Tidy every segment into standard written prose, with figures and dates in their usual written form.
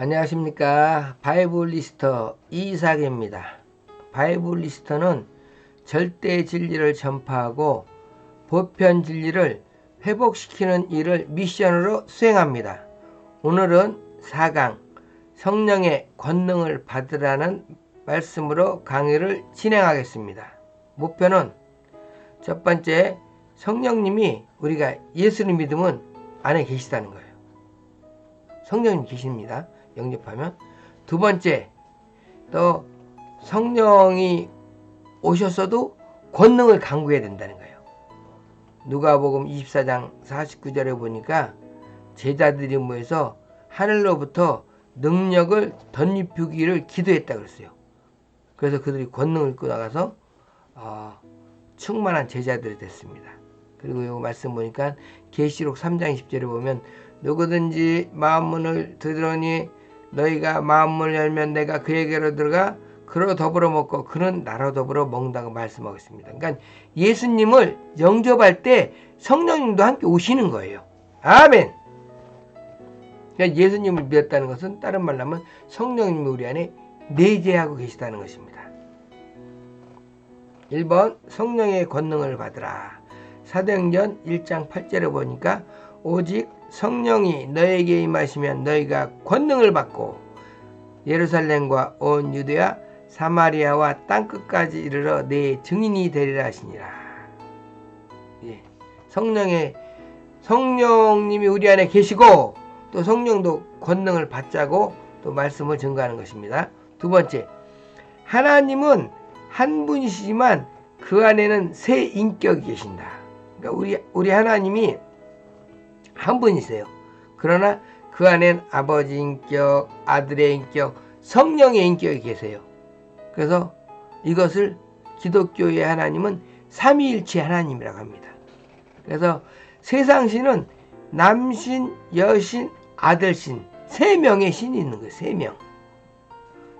안녕하십니까. 바이블리스터 이삭입니다. 바이블리스터는 절대 진리를 전파하고 보편 진리를 회복시키는 일을 미션으로 수행합니다. 오늘은 4강 성령의 권능을 받으라는 말씀으로 강의를 진행하겠습니다. 목표는 첫 번째, 성령님이 우리가 예수를 믿으면 안에 계시다는 거예요. 성령님 계십니다. 영접하면. 두 번째, 또 성령이 오셨어도 권능을 강구해야 된다는 거예요. 누가복음 24장 49절에 보니까 제자들이 모여서 하늘로부터 능력을 덧입히기를 기도했다고 그랬어요. 그래서 그들이 권능을 입고 나가서 충만한 제자들이 됐습니다. 그리고 이 말씀 보니까 계시록 3장 20절에 보면 누구든지 마음문을 두드러니 너희가 마음문을 열면 내가 그에게로 들어가 그로 더불어 먹고 그는 나로 더불어 먹는다고 말씀하고 있습니다. 그러니까 예수님을 영접할 때 성령님도 함께 오시는 거예요. 아멘. 그러니까 예수님을 믿었다는 것은 다른 말로 하면 성령님이 우리 안에 내재하고 계시다는 것입니다. 1번 성령의 권능을 받으라. 사도행전 1장 8절에 보니까 오직 성령이 너에게 임하시면 너희가 권능을 받고 예루살렘과 온 유대와 사마리아와 땅끝까지 이르러 내 증인이 되리라 하시니라. 예. 성령님이 우리 안에 계시고 또 성령도 권능을 받자고 또 말씀을 증거하는 것입니다. 두 번째, 하나님은 한 분이시지만 그 안에는 세 인격이 계신다. 그러니까 우리 하나님이 한 분이세요. 그러나 그 안엔 아버지 인격, 아들의 인격, 성령의 인격이 계세요. 그래서 이것을 기독교의 하나님은 삼위일체 하나님이라고 합니다. 그래서 세상신은 남신, 여신, 아들신 세 명의 신이 있는 거예요. 세 명.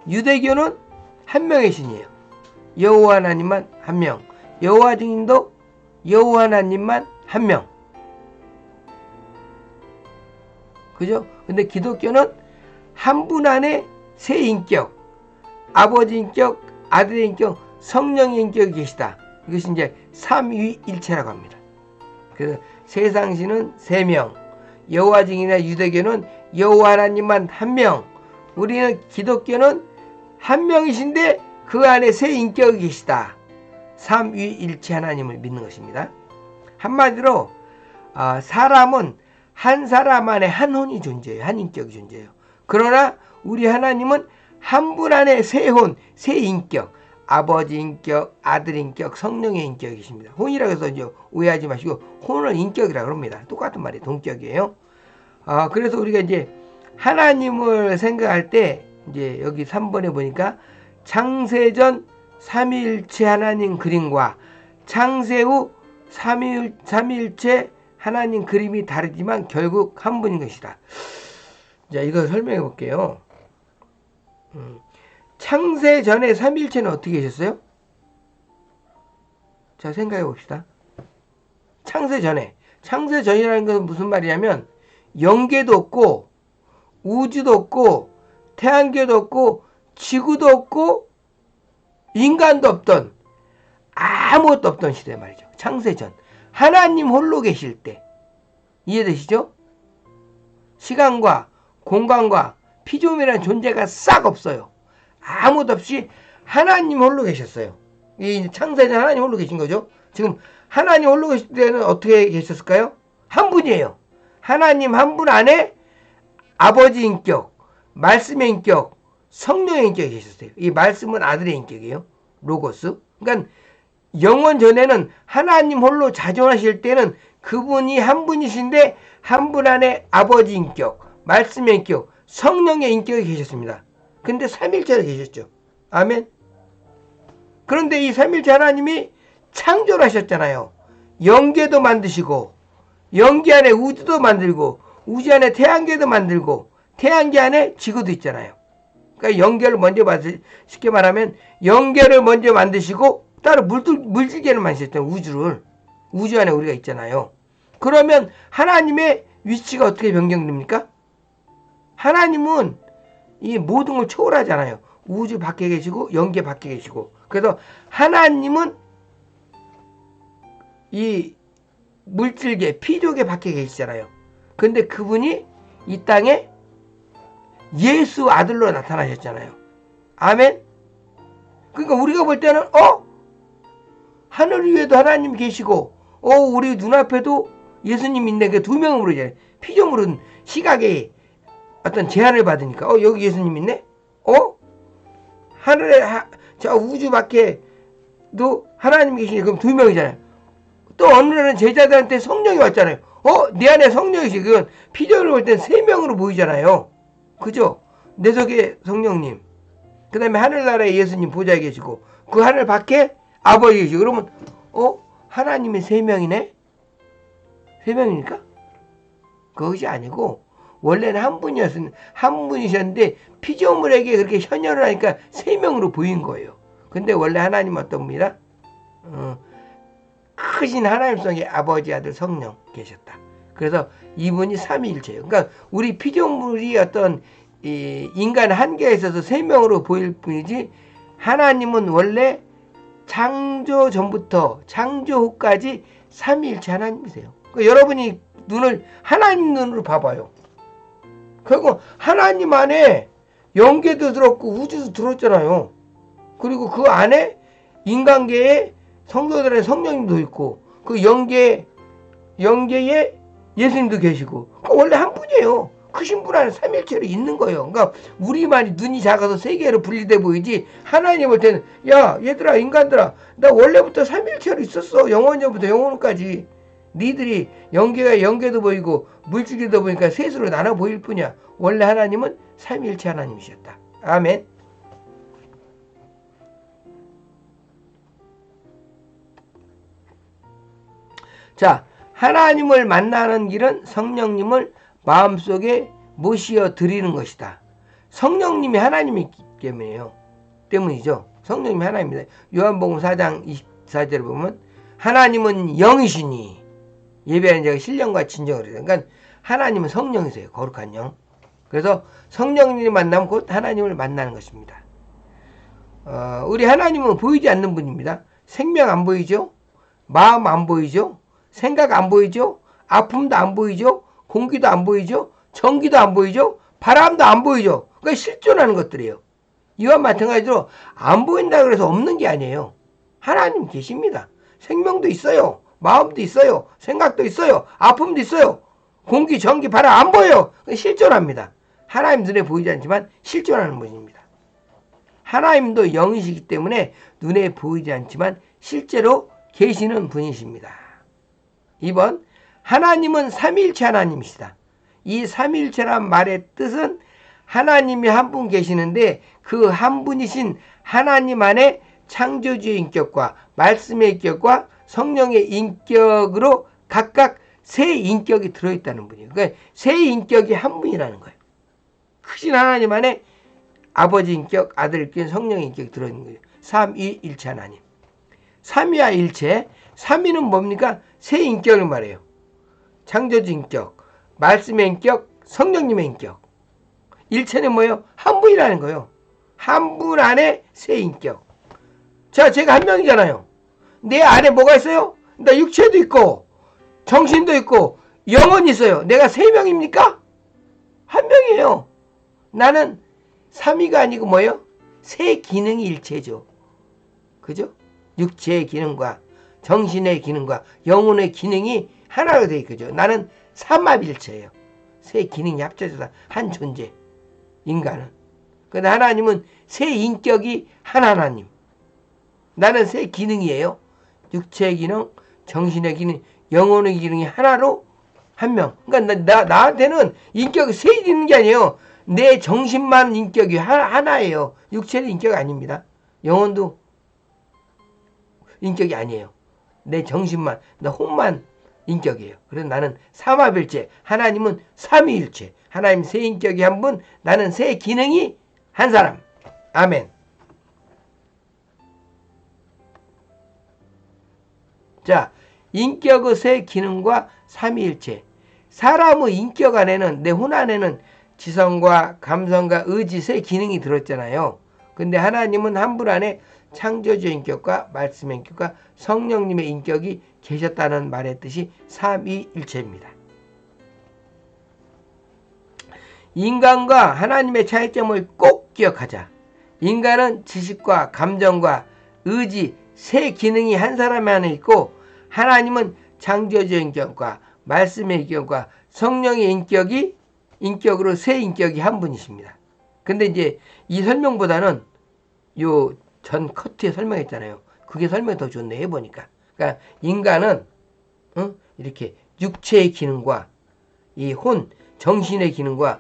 유대교는 한 명의 신이에요. 여호와 하나님만 한 명. 여호와 증인도 여호와 하나님만 한 명. 그죠? 근데 기독교는 한 분 안에 세 인격, 아버지 인격, 아들의 인격, 성령의 인격이 계시다. 이것이 이제 삼위일체라고 합니다. 그래서 세상신은 세 명, 여호와 증인이나 유대교는 여호와 하나님만 한 명, 우리는 기독교는 한 명이신데 그 안에 세 인격이 계시다. 삼위일체 하나님을 믿는 것입니다. 한마디로 사람은 한 사람 안에 한 혼이 존재해요. 한 인격이 존재해요. 그러나 우리 하나님은 한 분 안에 세 혼, 세 인격, 아버지 인격, 아들 인격, 성령의 인격이 계십니다. 혼이라고 해서 이제 오해하지 마시고 혼을 인격이라고 합니다. 똑같은 말이 동격이에요. 그래서 우리가 이제 하나님을 생각할 때 이제 여기 3번에 보니까 창세전 삼위일체 하나님 그림과 창세 후 삼위일체 하나님 그림이 다르지만 결국 한 분인 것이다. 자, 이거 설명해 볼게요. 창세 전에 삼위일체는 어떻게 계셨어요? 자, 생각해 봅시다. 창세 전이라는 것은 무슨 말이냐면 영계도 없고 우주도 없고 태양계도 없고 지구도 없고 인간도 없던 아무것도 없던 시대 말이죠. 창세 전. 하나님 홀로 계실 때. 이해되시죠? 시간과 공간과 피조물이라는 존재가 싹 없어요. 아무것도 없이 하나님 홀로 계셨어요. 이 창세전 하나님 홀로 계신 거죠. 지금 하나님 홀로 계실 때는 어떻게 계셨을까요? 한 분이에요. 하나님 한 분 안에 아버지 인격, 말씀의 인격, 성령의 인격이 계셨어요. 이 말씀은 아들의 인격이에요. 로고스. 그러니까 영원 전에는 하나님 홀로 자존하실 때는 그분이 한 분이신데 한 분 안에 아버지 인격, 말씀의 인격, 성령의 인격이 계셨습니다. 근데 삼일체로 계셨죠. 아멘. 그런데 이 삼일체 하나님이 창조를 하셨잖아요. 영계도 만드시고 영계 안에 우주도 만들고 우주 안에 태양계도 만들고 태양계 안에 지구도 있잖아요. 그러니까 영계를 먼저 쉽게 말하면 영계를 먼저 만드시고 따로 물질계를 만드셨잖아요. 우주를. 우주 안에 우리가 있잖아요. 그러면 하나님의 위치가 어떻게 변경됩니까? 하나님은 이 모든 걸 초월하잖아요. 우주 밖에 계시고 영계 밖에 계시고. 그래서 하나님은 이 물질계, 피조계 밖에 계시잖아요. 근데 그분이 이 땅에 예수 아들로 나타나셨잖아요. 아멘. 그러니까 우리가 볼 때는 하늘 위에도 하나님 계시고 우리 눈앞에도 예수님 있네. 그 두 명으로 이제 피조물은 시각에 어떤 제한을 받으니까 여기 예수님 있네. 하늘에 저 우주 밖에도 하나님 계시니 그럼 두 명이잖아요. 또 어느 날은 제자들한테 성령이 왔잖아요. 내 안에 성령이시. 그건 피조물을 볼 땐 세 명으로 보이잖아요. 그죠? 내 속에 성령님. 그 다음에 하늘나라에 예수님 보좌에 계시고 그 하늘 밖에 아버지 계시고 그러면 하나님이 세 명이네? 세 명입니까? 그것이 아니고 원래는 한 분이셨는데 피조물에게 그렇게 현현을 하니까 세 명으로 보인 거예요. 근데 원래 하나님은 어떤 분이라? 크신 하나님 속에 아버지, 아들, 성령 계셨다. 그래서 이분이 삼위일체예요. 그러니까 우리 피조물이 어떤 인간 한계에 있어서 세 명으로 보일 뿐이지 하나님은 원래 창조 전부터 창조 후까지 삼위일체 하나님이세요. 그러니까 여러분이 눈을 하나님 눈으로 봐봐요. 결국 하나님 안에 영계도 들었고 우주도 들었잖아요. 그리고 그 안에 인간계에 성도들의 성령님도 있고 그 영계에 예수님도 계시고 원래 한 분이에요. 크신 분 안에 삼일체로 있는 거예요. 그러니까 우리만이 눈이 작아서 세 개로 분리돼 보이지 하나님 볼 때는 야 얘들아 인간들아 나 원래부터 삼일체로 있었어. 영원전부터 영원까지. 니들이 영계도 보이고 물질도 보니까 셋으로 나눠 보일 뿐이야. 원래 하나님은 삼일체 하나님이셨다. 아멘. 자, 하나님을 만나는 길은 성령님을 마음속에 모시어 드리는 것이다. 성령님이 하나님이기 때문이죠. 성령님이 하나님입니다. 요한복음 4장 24절에 보면 하나님은 영이시니 예배하는 자가 신령과 진정을 해요. 그러니까 하나님은 성령이세요. 거룩한 영. 그래서 성령님을 만나면 곧 하나님을 만나는 것입니다. 우리 하나님은 보이지 않는 분입니다. 생명 안 보이죠? 마음 안 보이죠? 생각 안 보이죠? 아픔도 안 보이죠? 공기도 안 보이죠? 전기도 안 보이죠? 바람도 안 보이죠? 그러니까 실존하는 것들이에요. 이와 마찬가지로 안 보인다 그래서 없는 게 아니에요. 하나님 계십니다. 생명도 있어요. 마음도 있어요. 생각도 있어요. 아픔도 있어요. 공기, 전기, 바람 안 보여요. 실존합니다. 하나님 눈에 보이지 않지만 실존하는 분입니다. 하나님도 영이시기 때문에 눈에 보이지 않지만 실제로 계시는 분이십니다. 2번 하나님은 삼위일체 하나님이시다. 이 삼위일체란 말의 뜻은 하나님이 한 분 계시는데 그 한 분이신 하나님 안에 창조주의 인격과 말씀의 인격과 성령의 인격으로 각각 세 인격이 들어있다는 분이에요. 그러니까 세 인격이 한 분이라는 거예요. 크신 하나님 안에 아버지 인격, 아들 인격, 성령의 인격이 들어있는 거예요. 삼위일체 하나님. 삼위와 일체. 삼위는 뭡니까? 세 인격을 말해요. 창조주 인격, 말씀의 인격, 성령님의 인격. 일체는 뭐예요? 한 분이라는 거예요. 한 분 안에 세 인격. 자, 제가 한 명이잖아요. 내 안에 뭐가 있어요? 나 육체도 있고 정신도 있고 영혼이 있어요. 내가 세 명입니까? 한 명이에요. 나는 삼위가 아니고 뭐예요? 세 기능이 일체죠. 그죠? 육체의 기능과 정신의 기능과 영혼의 기능이 하나로 되어 있죠. 나는 삼합일체예요. 세 기능이 합쳐져서 한 존재. 인간은. 근데 하나님은 세 인격이 한 하나님. 나는 세 기능이에요. 육체의 기능, 정신의 기능, 영혼의 기능이 하나로 한 명. 그러니까 나한테는 인격이 세 있는 게 아니에요. 내 정신만 인격이 하나예요. 육체는 인격 아닙니다. 영혼도 인격이 아니에요. 내 정신만, 내 혼만 인격이에요. 그래서 나는 삼합일체, 하나님은 삼위일체. 하나님 세 인격이 한 분, 나는 세 기능이 한 사람. 아멘. 자, 인격의 세 기능과 삼위일체. 사람의 인격 안에는, 내 혼 안에는 지성과 감성과 의지 세 기능이 들었잖아요. 근데 하나님은 한 분 안에 창조주의 인격과 말씀의 인격과 성령님의 인격이 계셨다는 말의 뜻이 삼위일체입니다. 인간과 하나님의 차이점을 꼭 기억하자. 인간은 지식과 감정과 의지 세 기능이 한 사람 안에 있고, 하나님은 창조주의 인격과 말씀의 인격과 성령의 인격으로 세 인격이 한 분이십니다. 근데 이제 이 설명보다는 요 전 커트에 설명했잖아요. 그게 설명이 더 좋네, 해보니까. 그러니까 인간은 이렇게 육체의 기능과 이 정신의 기능과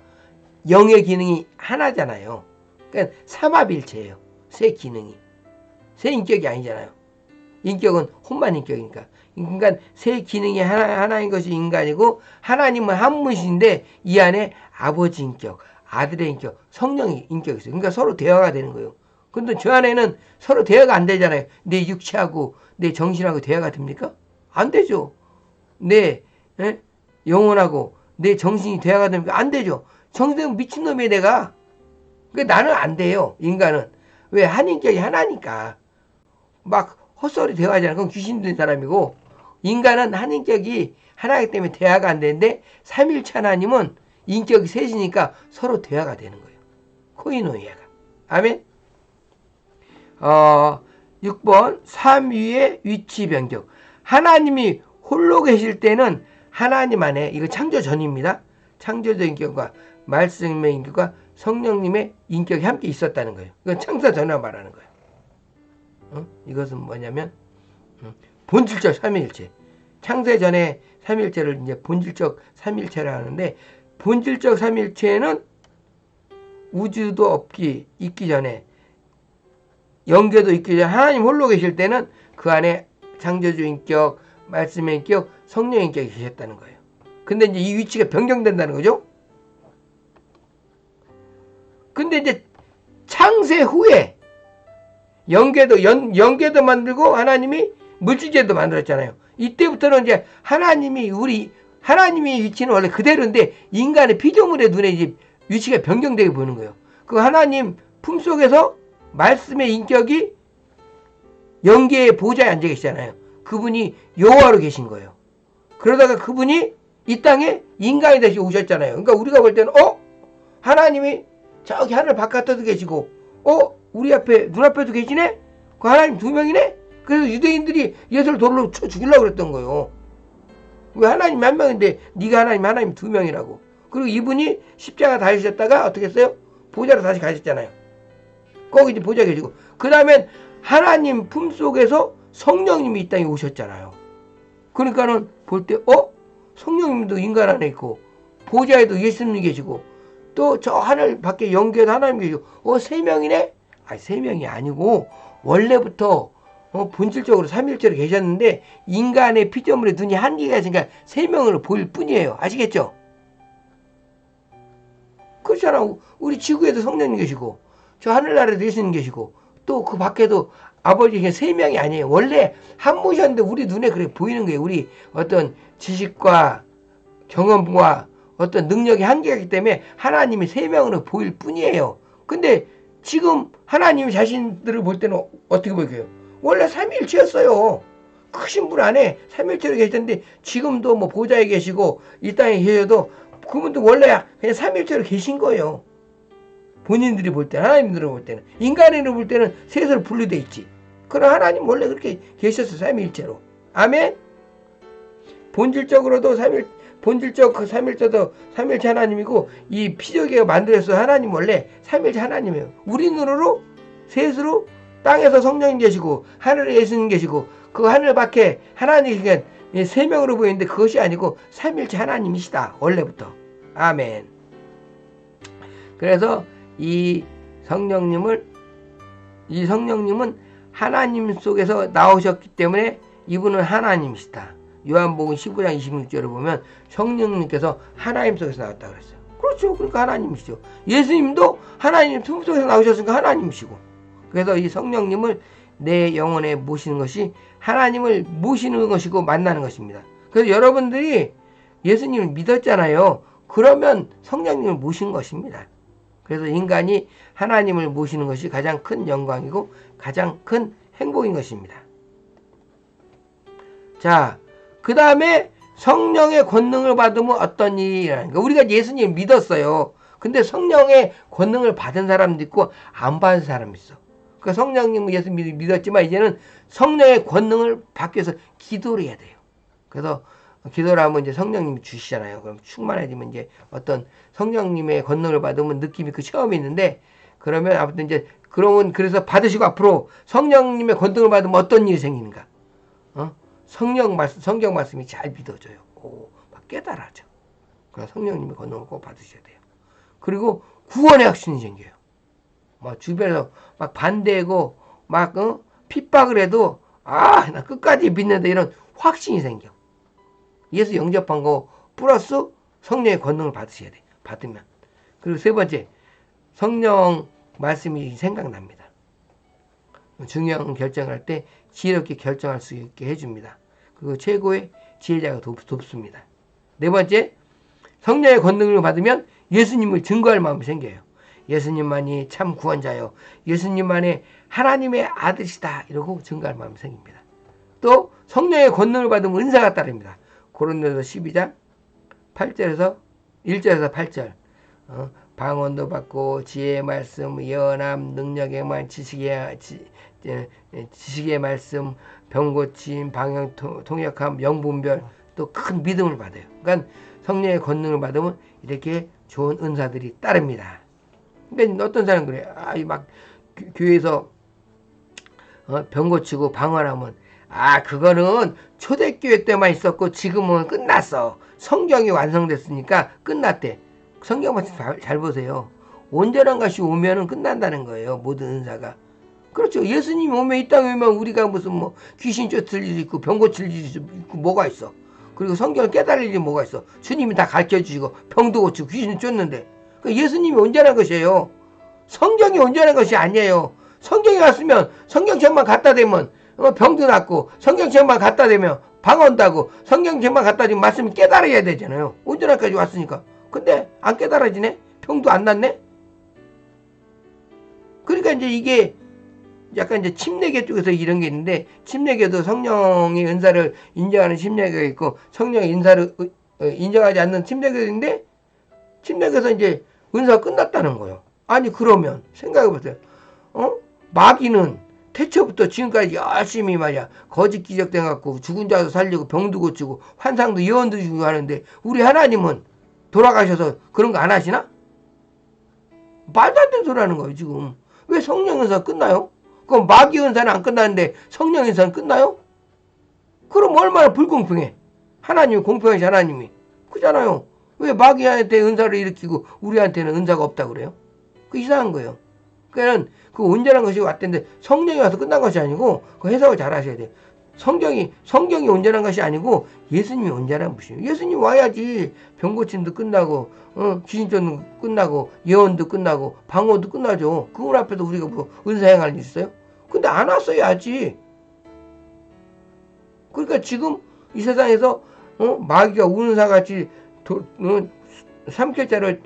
영의 기능이 하나잖아요. 그러니까 삼합일체예요. 세 기능이. 세 인격이 아니잖아요. 인격은 혼만 인격이니까. 인간 세 기능이 하나인 것이 인간이고, 하나님은 한 분이신데 이 안에 아버지 인격, 아들의 인격, 성령의 인격이 있어요. 그러니까 서로 대화가 되는 거예요. 근데 저 안에는 서로 대화가 안 되잖아요. 내 육체하고 내 정신하고 대화가 됩니까? 안 되죠. 내 영혼하고 내 정신이 대화가 됩니까? 안 되죠. 정신은 미친놈이야 내가. 그러니까 나는 안 돼요. 인간은. 왜? 한 인격이 하나니까. 막 헛소리 대화하잖아요. 그건 귀신 든 사람이고, 인간은 한 인격이 하나이기 때문에 대화가 안 되는데, 삼일체 하나님은 인격이 셋이니까 서로 대화가 되는 거예요. 코이노이아가. 아멘. 6번 삼위의 위치 변경. 하나님이 홀로 계실 때는 하나님 안에, 이거 창조 전입니다. 창조적 인격과 말씀의 인격과 성령님의 인격이 함께 있었다는 거예요. 이건 창조 전에 말하는 거예요. 이것은 뭐냐면 본질적 삼위일체. 창세 전에 삼위일체를 이제 본질적 삼위일체라 하는데, 본질적 삼위일체는 우주도 있기 전에, 영계도 있기 전에 하나님 홀로 계실 때는 그 안에 창조주 인격, 말씀의 인격, 성령의 인격이 계셨다는 거예요. 근데 이제 이 위치가 변경된다는 거죠. 근데 이제 창세 후에 영계도 만들고 하나님이 물질제도 만들었잖아요. 이때부터는 이제 하나님의 위치는 원래 그대로인데, 인간의 피조물의 눈에 이제 위치가 변경되게 보이는 거예요. 그 하나님 품속에서 말씀의 인격이 영계의 보좌에 앉아 계시잖아요. 그분이 여호와로 계신 거예요. 그러다가 그분이 이 땅에 인간이 되시 오셨잖아요. 그러니까 우리가 볼 때는 하나님이 저기 하늘 바깥에도 계시고, 우리 눈앞에도 계시네? 그 하나님 두 명이네? 그래서 유대인들이 예수를 돌로 쳐 죽이려고 그랬던 거예요. 왜 하나님 한 명인데 네가 하나님 두 명이라고. 그리고 이분이 십자가 달리셨다가 어떻게 했어요? 보좌로 다시 가셨잖아요. 거기 이제 보좌 계시고, 그 다음엔 하나님 품속에서 성령님이 이 땅에 오셨잖아요. 그러니까는 볼 때 성령님도 인간 안에 있고, 보좌에도 예수님이 계시고, 또 저 하늘 밖에 영계에도 하나님 계시고, 세 명이네? 세 명이 아니고 원래부터 본질적으로 삼일체로 계셨는데, 인간의 피조물의 눈이 한계가 있으니까 세 명으로 보일 뿐이에요. 아시겠죠? 그렇잖아. 우리 지구에도 성령님 계시고, 저 하늘나라에도 예수님 계시고, 또 그 밖에도 아버지 세 명이 아니에요. 원래 한 분이셨는데 우리 눈에 그렇게 보이는 거예요. 우리 어떤 지식과 경험과 어떤 능력의 한계가 있기 때문에 하나님이 세 명으로 보일 뿐이에요. 근데 지금 하나님이 자신들을 볼 때는 어떻게 보여요? 원래 삼위일체였어요. 크신 분 안에 삼위일체로 계시던데, 지금도 뭐 보좌에 계시고 이 땅에 계셔도 그분도 원래 그냥 삼위일체로 계신 거예요. 본인들이 볼 때는, 하나님들이 볼 때는, 인간으로 볼 때는 셋으로 분리되어 있지. 그러나 하나님 원래 그렇게 계셨어, 삼위일체로. 아멘. 본질적으로도 본질적 그 삼위일체도 삼위일체 하나님이고, 이 피조계가 만들어서 하나님 원래 삼위일체 하나님이에요. 우리 눈으로 셋으로 땅에서 성령님 계시고 하늘에 예수님 계시고, 그 하늘 밖에 하나님이 그냥 세 명으로 보이는데 그것이 아니고 삼위일체 하나님이시다, 원래부터. 아멘. 그래서 이 성령님은 하나님 속에서 나오셨기 때문에 이분은 하나님이시다. 요한복음 15장 26절을 보면 성령님께서 하나님 속에서 나왔다고 그랬어요. 그렇죠. 그러니까 하나님이시죠. 예수님도 하나님 품 속에서 나오셨으니까 하나님이시고. 그래서 이 성령님을 내 영혼에 모시는 것이 하나님을 모시는 것이고 만나는 것입니다. 그래서 여러분들이 예수님을 믿었잖아요. 그러면 성령님을 모신 것입니다. 그래서 인간이 하나님을 모시는 것이 가장 큰 영광이고 가장 큰 행복인 것입니다. 자, 그 다음에 성령의 권능을 받으면 어떤 일이 일어나는가. 우리가 예수님을 믿었어요. 근데 성령의 권능을 받은 사람도 있고 안 받은 사람도 있어. 그러니까 성령님은 예수 믿었지만 이제는 성령의 권능을 받기 위해서 기도를 해야 돼요. 그래서 기도를 하면 이제 성령님이 주시잖아요. 그럼 충만해지면 이제 어떤 성령님의 권능을 받으면 느낌이 그 체험이 있는데, 그러면 아무튼 이제 그러면 그래서 받으시고 앞으로 성령님의 권능을 받으면 어떤 일이 생기는가? 성경 말씀이 잘 믿어져요. 막 깨달아져. 그래서 성령님의 권능을 꼭 받으셔야 돼요. 그리고 구원의 확신이 생겨요. 막 주변에서 막 반대하고 막 핍박을 해도 나 끝까지 믿는다 이런 확신이 생겨. 예수 영접한 거 플러스 성령의 권능을 받으셔야 돼. 받으면. 그리고 세 번째, 성령 말씀이 생각납니다. 중요한 결정을 할 때 지혜롭게 결정할 수 있게 해줍니다. 그리고 최고의 지혜자가 돕습니다. 네 번째, 성령의 권능을 받으면 예수님을 증거할 마음이 생겨요. 예수님만이 참 구원자요. 예수님만이 하나님의 아들이시다. 이러고 증거할 마음이 생깁니다. 또 성령의 권능을 받으면 은사가 따릅니다. 고린도서 12장 8절에서 1절에서 8절 방언도 받고 지혜의 말씀, 예언함, 능력의 말, 지식의 말씀, 병고침, 방언, 통역함, 영분별, 또 큰 믿음을 받아요. 그러니까 성령의 권능을 받으면 이렇게 좋은 은사들이 따릅니다. 그러니까 어떤 사람 그래. 막 교회에서 병 고치고 방언하면 그거는 초대교회 때만 있었고 지금은 끝났어. 성경이 완성됐으니까 끝났대. 성경 말씀 잘 보세요. 온전한 것이 오면은 끝난다는 거예요. 모든 은사가. 그렇죠. 예수님이 오면 이 땅에 오면 우리가 무슨 뭐 귀신 쫓을 일이 있고 병 고칠 일이 있고 뭐가 있어. 그리고 성경을 깨달을 일이 뭐가 있어. 주님이 다 가르쳐 주시고 병도 고치고 귀신 쫓는데. 그러니까 예수님이 온전한 것이에요. 성경이 온전한 것이 아니에요. 성경에 갔으면 성경책만 갖다 대면 병도 낫고, 성경책만 갖다 대면 방언다고, 성경책만 갖다 대면 말씀을 깨달아야 되잖아요. 온전한까지 왔으니까. 근데 안 깨달아지네? 병도 안 낫네? 그러니까 이제 이게 약간 이제 침례교 쪽에서 이런 게 있는데, 침례교도 성령의 은사를 인정하는 침례교가 있고 성령의 인사를 인정하지 않는 침례교인데, 침례교에서 이제 은사가 끝났다는 거예요. 아니 그러면 생각해보세요. 마귀는 태초부터 지금까지 열심히 말이야 거짓 기적 돼갖고 죽은 자도 살리고 병도 고치고 환상도 예언도 주고 하는데, 우리 하나님은 돌아가셔서 그런 거 안 하시나? 말도 안 되는 소리 하는 거예요 지금. 왜 성령 은사 끝나요? 그럼 마귀 은사는 안 끝나는데 성령 은사는 끝나요? 그럼 얼마나 불공평해. 하나님이 공평하시 하나님이. 그잖아요. 왜 마귀한테 은사를 일으키고 우리한테는 은사가 없다고 그래요? 그 이상한 거예요. 그러니까 그 온전한 것이 왔던데 성령이 와서 끝난 것이 아니고 그 해석을 잘 하셔야 돼요. 성경이 온전한 것이 아니고 예수님이 온전한 것이에요. 예수님 와야지 병 고침도 끝나고 귀신 쫓는 거 끝나고 예언도 끝나고 방언도 끝나죠. 그걸 앞에서 우리가 뭐 은사 행할 일 있어요? 근데 안 왔어야지. 그러니까 지금 이 세상에서 마귀가 운사같이 삼킬자를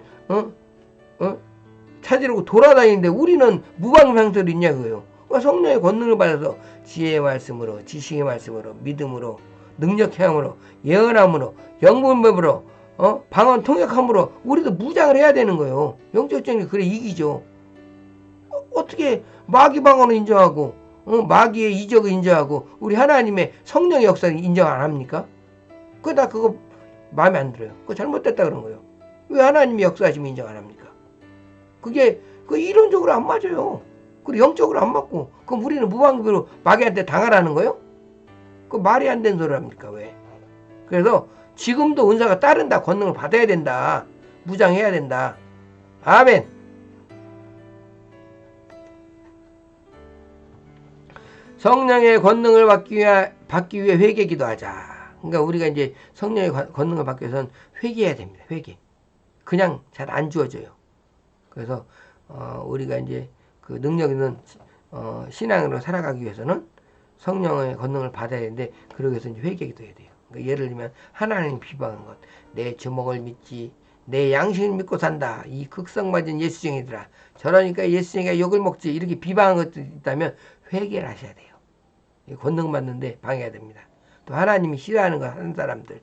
찾으려고 돌아다니는데 우리는 무방상태로 있냐 그거예요. 성령의 권능을 받아서 지혜의 말씀으로, 지식의 말씀으로, 믿음으로, 능력함으로, 예언함으로, 영분법으로, 방언 통역함으로 우리도 무장을 해야 되는 거예요. 영적적인 그래 이기죠. 어떻게 마귀 방언을 인정하고 마귀의 이적을 인정하고 우리 하나님의 성령의 역사를 인정 안 합니까? 나 그거 마음에 안 들어요. 그거 잘못됐다 그런 거예요. 왜 하나님이 역사하시면 인정 안 합니까? 그게 이론적으로 안 맞아요. 그리고 영적으로 안 맞고, 그럼 우리는 무방비로 마귀한테 당하라는 거예요? 그 말이 안 되는 소리 합니까? 왜? 그래서 지금도 은사가 따른다. 권능을 받아야 된다. 무장해야 된다. 아멘. 성령의 권능을 받기 위해 회개 기도하자. 그러니까 우리가 이제 성령의 권능을 받기 위해서는 회개해야 됩니다. 회개. 그냥 잘 안 주어져요. 그래서 우리가 이제 그 능력 있는 신앙으로 살아가기 위해서는 성령의 권능을 받아야 되는데, 그러기 위해서 이제 회개 기도해야 돼요. 그러니까 예를 들면 하나님 비방한 것, 내 주먹을 믿지, 내 양심을 믿고 산다. 이 극성맞은 예수쟁이들아. 저러니까 예수쟁이가 욕을 먹지. 이렇게 비방한 것들이 있다면 회개를 하셔야 돼요. 권능 받는데 방해가 됩니다. 또 하나님이 싫어하는 거 하는 사람들.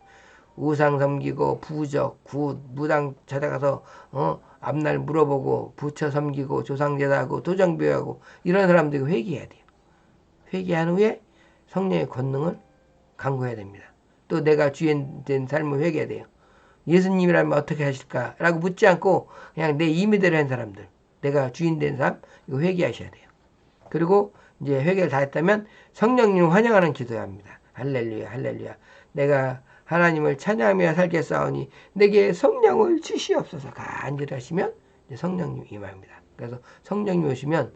우상 섬기고 부적, 굿, 무당 찾아가서 앞날 물어보고 부처 섬기고 조상제사하고 도정교하고 이런 사람들이 회개해야 돼요. 회개한 후에 성령의 권능을 간구해야 됩니다. 또 내가 주인 된 삶을 회개해야 돼요. 예수님이라면 어떻게 하실까? 라고 묻지 않고 그냥 내 임의대로 한 사람들, 내가 주인 된 삶, 이거 회개하셔야 돼요. 그리고 이제 회개를 다 했다면 성령님 환영하는 기도해야 합니다. 할렐루야, 할렐루야. 내가 하나님을 찬양하며 살겠사오니 내게 성령을 주시옵소서. 간절히 하시면 성령님 임합니다. 그래서 성령님 오시면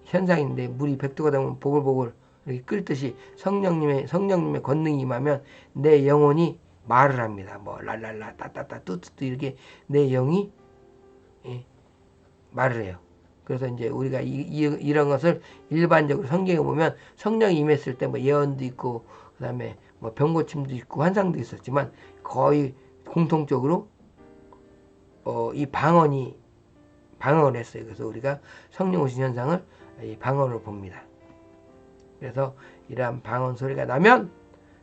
현상인데 물이 백도가 되면 보글보글 이렇게 끓듯이 성령님의 권능이 임하면 내 영혼이 말을 합니다. 뭐 랄랄라 따따따 뚜뚜뚜 이렇게 내 영이 말을 해요. 그래서 이제 우리가 이런 것을 일반적으로 성경에 보면 성령이 임했을 때 뭐 예언도 있고 그다음에 뭐 병고침도 있고 환상도 있었지만 거의 공통적으로 이 방언을 했어요. 그래서 우리가 성령 오신 현상을 이 방언으로 봅니다. 그래서 이러한 방언 소리가 나면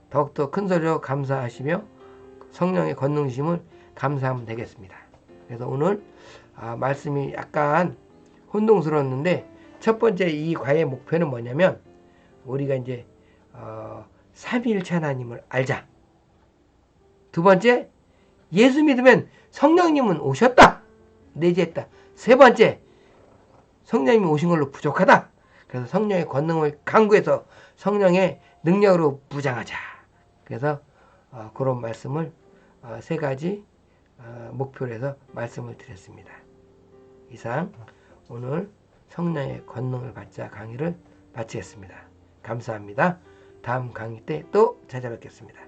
더욱더 큰 소리로 감사하시며 성령의 권능심을 감사하면 되겠습니다. 그래서 오늘 말씀이 약간 혼동스러웠는데 첫 번째 이 과외의 목표는 뭐냐면 우리가 이제 삼위일체 하나님을 알자. 두 번째, 예수 믿으면 성령님은 오셨다. 내재했다. 세 번째, 성령님이 오신 걸로 부족하다. 그래서 성령의 권능을 강구해서 성령의 능력으로 무장하자. 그래서 그런 말씀을 세 가지 목표로 해서 말씀을 드렸습니다. 이상 오늘 성령의 권능을 받자 강의를 마치겠습니다. 감사합니다. 다음 강의 때 또 찾아뵙겠습니다.